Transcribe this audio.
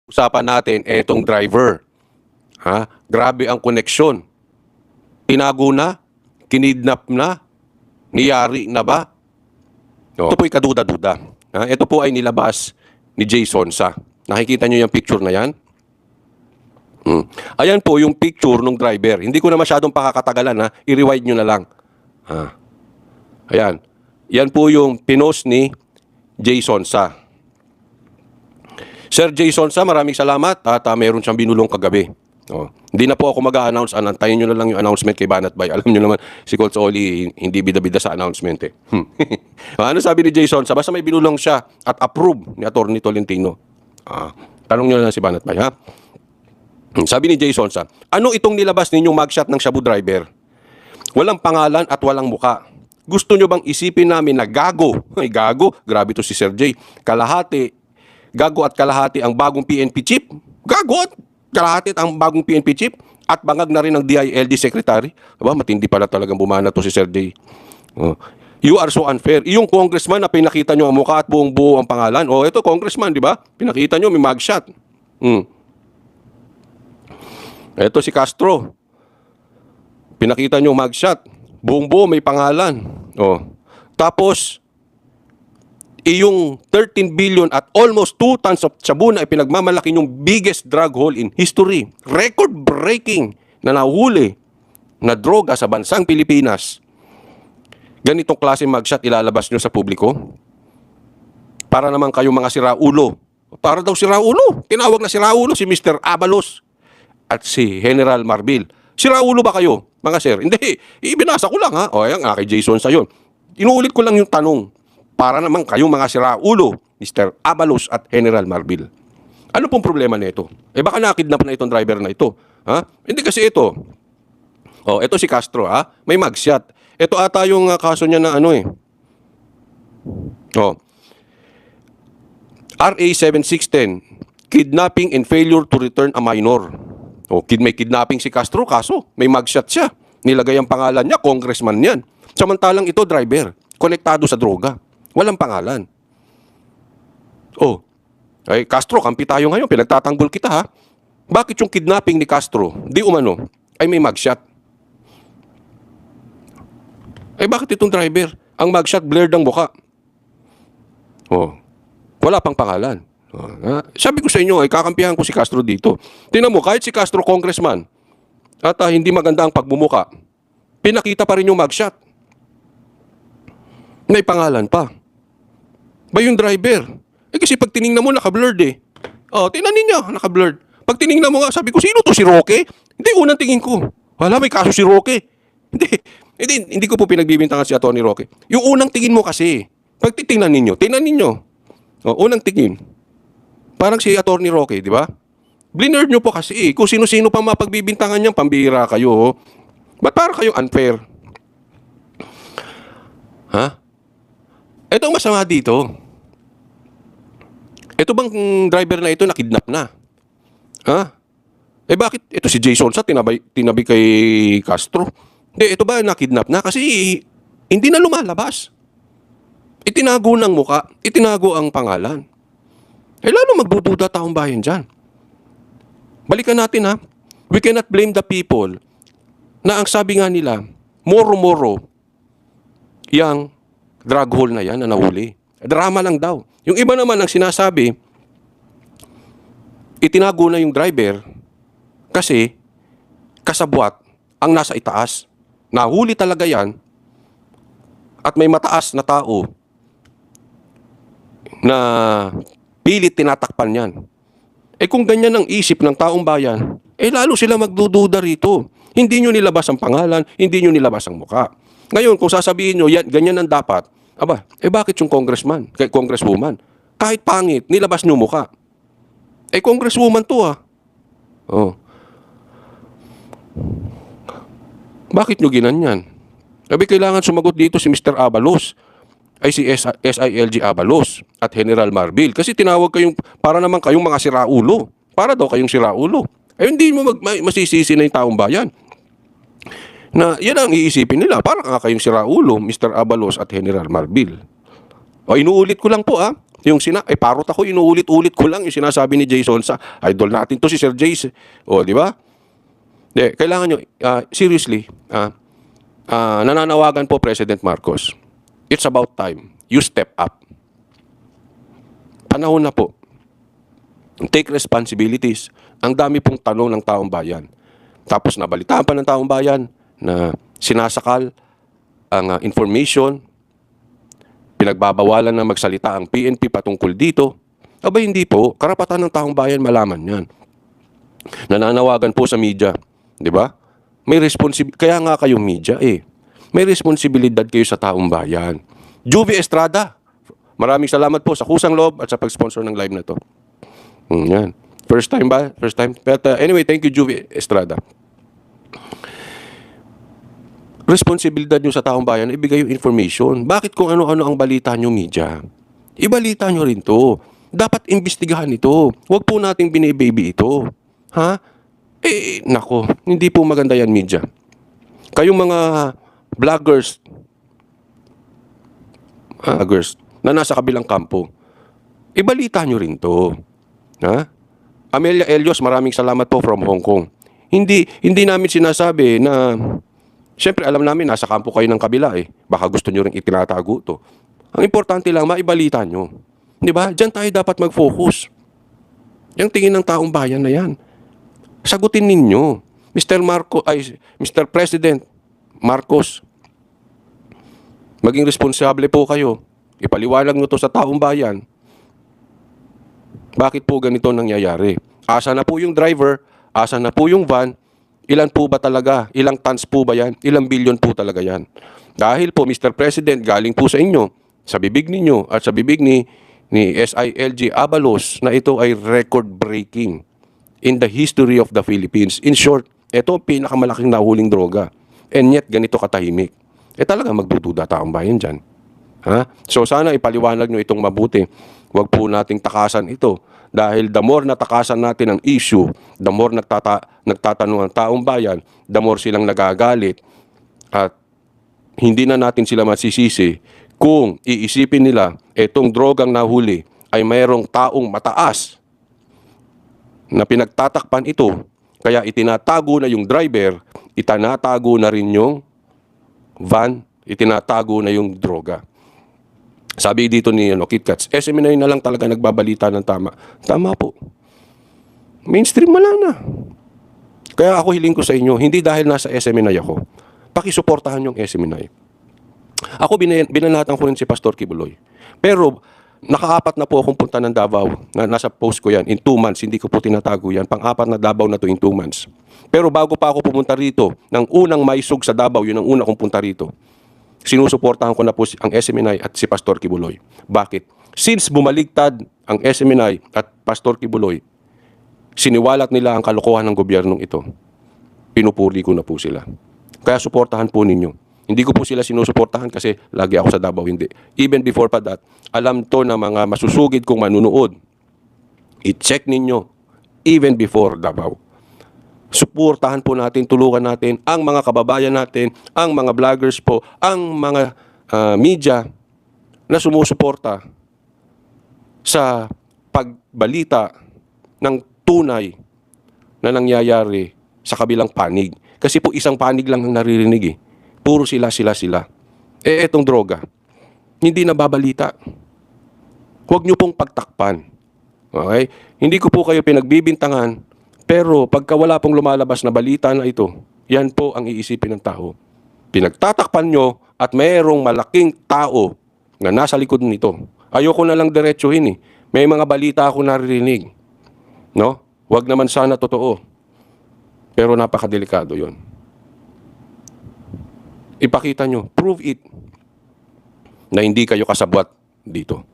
Usapan natin etong driver. Ha? Grabe ang koneksyon. Tinago na, kinidnap na, niyari na ba? Ito po'y kaduda-duda. Ha? Ito po ay nilabas ni Jason sa. Nakikita nyo yung picture na yan? Ayan po yung picture ng driver. Hindi ko na masyadong pakakatagalan, ha? I-rewind nyo na lang. Ha? Ayan. Yan po yung pinost ni Jason sa. Sir Jason sa, maraming salamat at meron siyang binulong kagabi. Hindi na po ako mag-a-announce. Antayin nyo na lang yung announcement kay Banat Bay. Alam nyo naman, si Coach Oli hindi bida-bida sa announcement. Ano sabi ni Jason sa? Basta may binulong siya at approve ni Atty. Tolentino. Tanong nyo na lang si Banat Bay, ha? Sabi ni Jason sa, ano itong nilabas ninyong mugshot ng Shabu driver? Walang pangalan at walang muka. Gusto nyo bang isipin namin na gago? Ay, gago. Grabe to si Sir J. Gago at kalahati ang bagong PNP chief. Gago at kalahati ang bagong PNP chief. At bangag na rin ng DILG secretary. Aba, matindi pala talagang bumana to si Sir J. You are so unfair. Yung congressman na pinakita nyo ang mukha at buong buo ang pangalan. Ito congressman, di ba? Pinakita nyo, may mugshot. Ito si Castro. Pinakita nyo mugshot. Buong buo may pangalan. Tapos, yung 13 billion at almost 2 tons of shabu na ipinagmamalaki yung biggest drug haul in history. Record-breaking na nahuli na droga sa bansang Pilipinas. Ganitong klase mugshot ilalabas nyo sa publiko? Para naman kayong mga siraulo. Para daw siraulo. Tinawag na siraulo si Mr. Abalos at si General Marbil. Siraulo ba kayo, mga sir? Hindi. Ibinasa ko lang, ha? Ayan nga kay Jason sa yun. Inuulit ko lang yung tanong. Para naman kayong mga siraulo, Mr. Abalos at General Marbil. Ano pong problema nito? Baka nakidnap na itong driver na ito. Ha? Hindi kasi ito. Ito si Castro, ha? May mugshot. Ito ata yung kaso niya na ano eh. RA 7610, kidnapping and failure to return a minor. May kidnapping si Castro, kaso may mugshot siya. Nilagay ang pangalan niya, congressman yan. Samantalang ito, driver, konektado sa droga. Walang pangalan. Castro, kampi tayo ngayon, pinagtatanggol kita, ha? Bakit yung kidnapping ni Castro, di umano, ay may mugshot? Bakit itong driver? Ang mugshot, blurred ang muka. Wala pang pangalan. Sabi ko sa inyo, kakampihan ko si Castro dito. Tingnan mo, kahit si Castro congressman at hindi maganda ang pagbumuka, pinakita pa rin yung mugshot. May pangalan pa. Ba yung driver? Kasi pag tinignan mo, naka-blurred eh. Tingnan ninyo, naka-blurred. Pag tinignan mo nga, sabi ko, sino to, si Roque? Hindi, unang tingin ko. Wala, may kaso si Roque. Hindi ko po pinagbibintangan si Atty. Roque. Yung unang tingin mo kasi, pag titingnan ninyo, tingnan ninyo. Unang tingin. Parang si Atty. Roque, di ba? Blinerd nyo po kasi kung sino-sino pa mapagbibintangan niyan, pambihira kayo. Ba't parang kayo unfair? Ha? Ito ang masama dito. Ito bang driver na ito nakidnap na? Ha? Bakit? Ito si Jason sa tinabi kay Castro. Ito ba nakidnap na? Kasi hindi na lumalabas. Itinago ng muka, itinago ang pangalan. Lalo magdududa taong bayan dyan. Balikan natin, ha. We cannot blame the people na ang sabi nga nila, moro-moro, yang drug haul na yan na nahuli. Drama lang daw. Yung iba naman ang sinasabi, itinago na yung driver kasi kasabwat ang nasa itaas. Nahuli talaga yan at may mataas na tao na pilit tinatakpan yan. Kung ganyan ang isip ng taong bayan, lalo sila magdududa rito. Hindi nyo nilabas ang pangalan, hindi nyo nilabas ang muka. Ngayon, kung sasabihin nyo, ganyan ang dapat, bakit yung congresswoman? Kahit pangit, nilabas nyo muka. Congresswoman to, ha. Bakit nyo ginanyan? Kailangan sumagot dito si Mr. Abalos. Si SILG Abalos at General Marbil. Kasi tinawag kayong, para naman kayong mga siraulo. Para daw kayong siraulo. Hindi mo masisisi na yung taong bayan. Na yan ang iisipin nila. Para kayong siraulo, Mr. Abalos at General Marbil. Inuulit ko lang po, parot ako, inuulit-ulit ko lang yung sinasabi ni Jason sa idol natin to si Sir Jace. O, di ba? Kailangan nyo, seriously, nananawagan po President Marcos. It's about time. You step up. Panahon na po. Take responsibilities. Ang dami pong tanong ng taong bayan. Tapos nabalitaan pa ng taong bayan na sinasakal ang information, pinagbabawalan na magsalita ang PNP patungkol dito. Aba hindi po, karapatan ng taong bayan malaman yan. Nananawagan po sa media, di ba? Kaya nga kayong media may responsibilidad kayo sa taong bayan. Juvie Estrada, maraming salamat po sa kusang loob at sa pag-sponsor ng live na to. Yan. First time ba? First time? But anyway, thank you Juvie Estrada. Responsibilidad nyo sa taong bayan, ibigay yung information. Bakit kung ano-ano ang balita nyo media? Ibalita nyo rin to. Dapat imbestigahan ito. Huwag po nating binibaby ito. Ha? Nako, hindi po maganda yan media. Kayong mga vloggers na nasa kabilang kampo, ibalita nyo rin to. Ha? Amelia Elios, maraming salamat po from Hong Kong. Hindi namin sinasabi na, siyempre alam namin nasa kampo kayo ng kabila baka gusto nyo rin itinatago to. Ang importante lang, maibalita nyo. Di ba? Diyan tayo dapat mag-focus. Yung tingin ng taong bayan na yan. Sagutin ninyo. Mr. President Marcos, maging responsable po kayo. Ipaliwanag nyo to sa taong bayan. Bakit po ganito nangyayari? Asa na po yung driver? Asa na po yung van? Ilan po ba talaga? Ilang tons po ba yan? Ilang billion po talaga yan? Dahil po, Mr. President, galing po sa inyo, sa bibig ninyo at sa bibig ni SILG Abalos na ito ay record-breaking in the history of the Philippines. In short, ito ang pinakamalaking nahuling droga. And yet, ganito katahimik. Talaga magdududa taong bayan dyan. Ha? So sana ipaliwanag nyo itong mabuti. Huwag po nating takasan ito. Dahil the more natakasan natin ang issue, the more nagtatanong ang taong bayan, the more silang nagagalit. At hindi na natin sila masisisi kung iisipin nila itong drogang nahuli ay mayroong taong mataas na pinagtatakpan ito. Kaya itinatago na yung driver, itinatago na rin yung van, itinatago na yung droga. Sabi dito ni KitKats, SMNI na lang talaga nagbabalita ng tama. Tama po. Mainstream wala na. Kaya ako hiling ko sa inyo, hindi dahil nasa SMNI ako, pakisuportahan yung SMNI. Ako binanatan ko rin si Pastor Kibuloy. Pero nakaapat na po akong punta ng Davao. Nasa post ko yan. In 2 months, hindi ko po tinatago yan. Pang-apat na Davao na to in 2 months. Pero bago pa ako pumunta rito, ng unang maisug sa Davao, yun ang una kong punta rito, sinusuportahan ko na po ang SMNI at si Pastor Kibuloy. Bakit? Since bumaligtad ang SMNI at Pastor Kibuloy, siniwalat nila ang kalokohan ng gobyernong ito. Pinupuri ko na po sila. Kaya suportahan po ninyo. Hindi ko po sila sinusuportahan kasi lagi ako sa Davao, hindi. Even before pa that, alam to na mga masusugid kong manunood. I-check ninyo even before Davao. Suportahan po natin, tulungan natin ang mga kababayan natin, ang mga vloggers po, ang mga media na sumusuporta sa pagbalita ng tunay na nangyayari sa kabilang panig. Kasi po isang panig lang ang naririnig Puro sila. Etong droga, hindi nababalita. Huwag nyo pong pagtakpan. Okay? Hindi ko po kayo pinagbibintangan, pero pagka wala pong lumalabas na balita na ito, yan po ang iisipin ng tao. Pinagtatakpan nyo at mayroong malaking tao na nasa likod nito. Ayoko na lang diretsuhin May mga balita ako naririnig. No? Huwag naman sana totoo. Pero napakadelikado yon. Ipakita nyo, prove it na hindi kayo kasabwat dito.